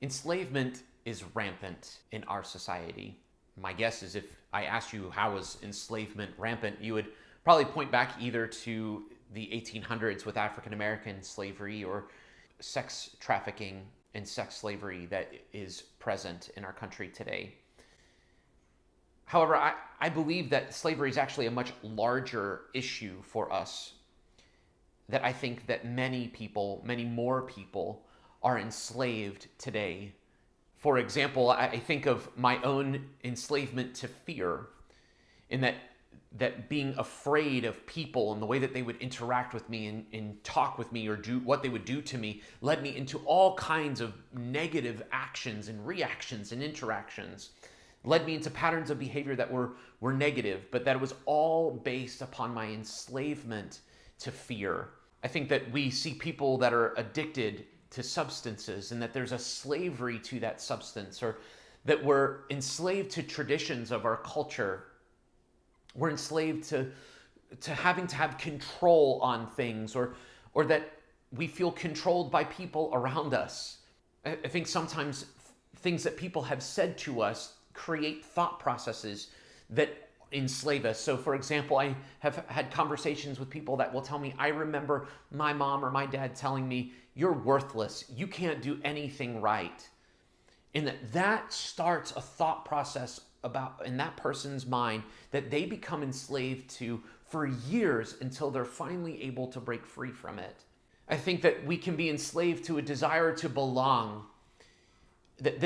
Enslavement is rampant in our society. My guess is if I asked you how was enslavement rampant, you would probably point back either to the 1800s with African American slavery or sex trafficking and sex slavery that is present in our country today. However, I believe that slavery is actually a much larger issue for us, that I think that many people, many more people, are enslaved today. For example, I think of my own enslavement to fear, in that being afraid of people and the way that they would interact with me and talk with me or do what they would do to me led me into all kinds of negative actions and reactions and interactions, led me into patterns of behavior that were negative, but that it was all based upon my enslavement to fear. I think that we see people that are addicted to substances and that there's a slavery to that substance, or that we're enslaved to traditions of our culture. We're enslaved to having to have control on things, or that we feel controlled by people around us. I think sometimes things that people have said to us create thought processes that enslave us. So, for example, I have had conversations with people that will tell me, I remember my mom or my dad telling me, you're worthless, you can't do anything right. And that starts a thought process about in that person's mind that they become enslaved to for years until they're finally able to break free from it. I think that we can be enslaved to a desire to belong. That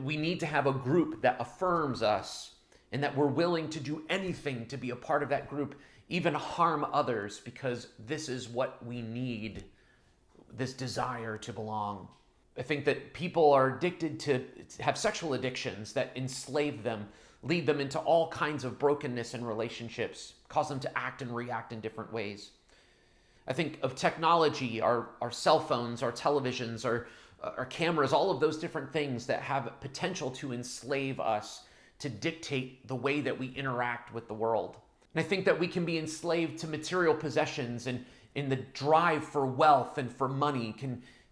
we need to have a group that affirms us and that we're willing to do anything to be a part of that group, even harm others, because this is what we need, this desire to belong. I think that people are addicted to have sexual addictions that enslave them, lead them into all kinds of brokenness in relationships, cause them to act and react in different ways. I think of technology, our cell phones, our televisions, our cameras, all of those different things that have potential to enslave us, to dictate the way that we interact with the world. And I think that we can be enslaved to material possessions, and in the drive for wealth and for money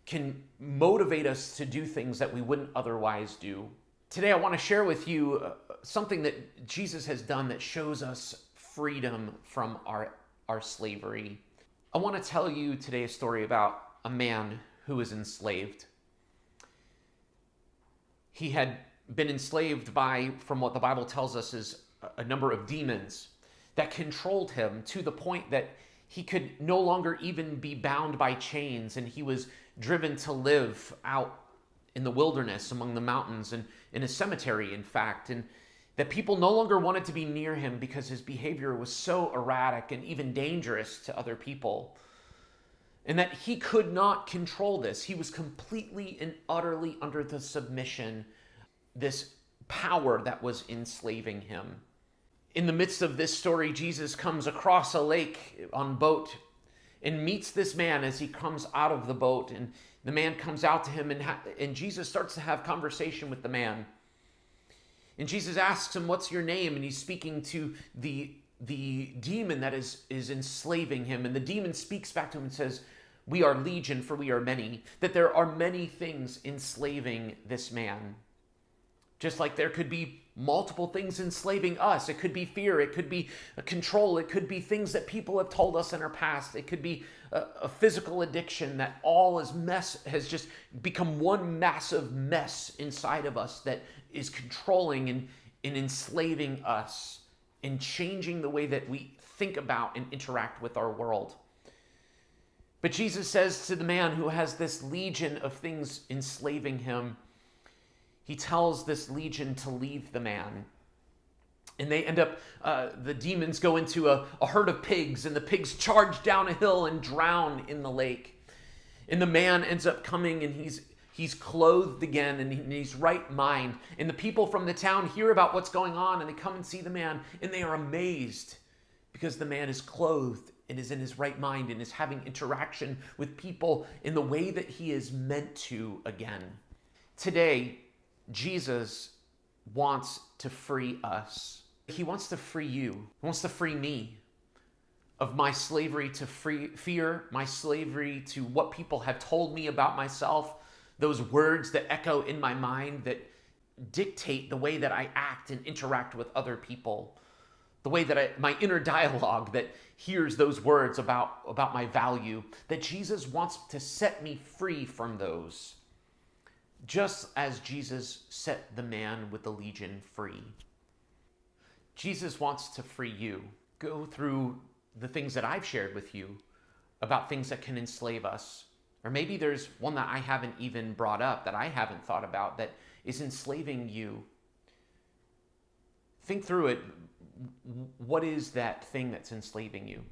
can motivate us to do things that we wouldn't otherwise do. Today, I want to share with you something that Jesus has done that shows us freedom from our slavery. I want to tell you today a story about a man who was enslaved. He had been enslaved by, from what the Bible tells us, is a number of demons that controlled him to the point that he could no longer even be bound by chains, and he was driven to live out in the wilderness among the mountains and in a cemetery, in fact, and that people no longer wanted to be near him because his behavior was so erratic and even dangerous to other people, and that he could not control this. He was completely and utterly under the submission, this power that was enslaving him. In the midst of this story, Jesus comes across a lake on boat and meets this man as he comes out of the boat. And the man comes out to him, and Jesus starts to have conversation with the man. And Jesus asks him, "What's your name?" And he's speaking to the demon that is enslaving him. And the demon speaks back to him and says, "We are legion, for we are many." That there are many things enslaving this man. Just like there could be multiple things enslaving us. It could be fear. It could be control. It could be things that people have told us in our past. It could be a physical addiction that all has just become one massive mess inside of us that is controlling and enslaving us and changing the way that we think about and interact with our world. But Jesus says to the man who has this legion of things enslaving him, he tells this legion to leave the man. And they end up, the demons go into a herd of pigs, and the pigs charge down a hill and drown in the lake. And the man ends up coming, and he's clothed again, and in his right mind. And the people from the town hear about what's going on, and they come and see the man, and they are amazed because the man is clothed and is in his right mind and is having interaction with people in the way that he is meant to again. Today, Jesus wants to free us. He wants to free you. He wants to free me of my slavery to fear, my slavery to what people have told me about myself, those words that echo in my mind that dictate the way that I act and interact with other people, the way that my inner dialogue that hears those words about my value, that Jesus wants to set me free from those, just as Jesus set the man with the legion free. Jesus wants to free you. Go through the things that I've shared with you about things that can enslave us. Or maybe there's one that I haven't even brought up, that I haven't thought about, that is enslaving you. Think through it. What is that thing that's enslaving you?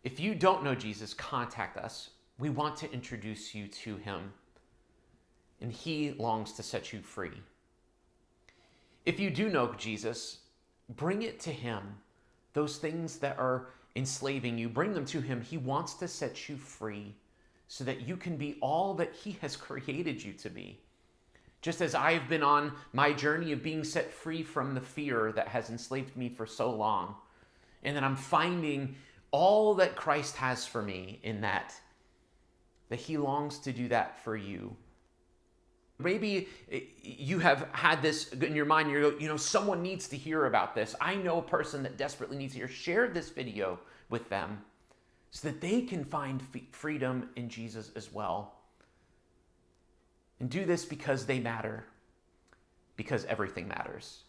If you don't know Jesus, contact us. We want to introduce you to him, and he longs to set you free. If you do know Jesus, bring it to him. Those things that are enslaving you, bring them to him. He wants to set you free so that you can be all that he has created you to be. Just as I've been on my journey of being set free from the fear that has enslaved me for so long, and that I'm finding all that Christ has for me in that he longs to do that for you. Maybe you have had this in your mind, someone needs to hear about this. I know a person that desperately needs to hear. Share this video with them so that they can find freedom in Jesus as well. And do this because they matter, because everything matters.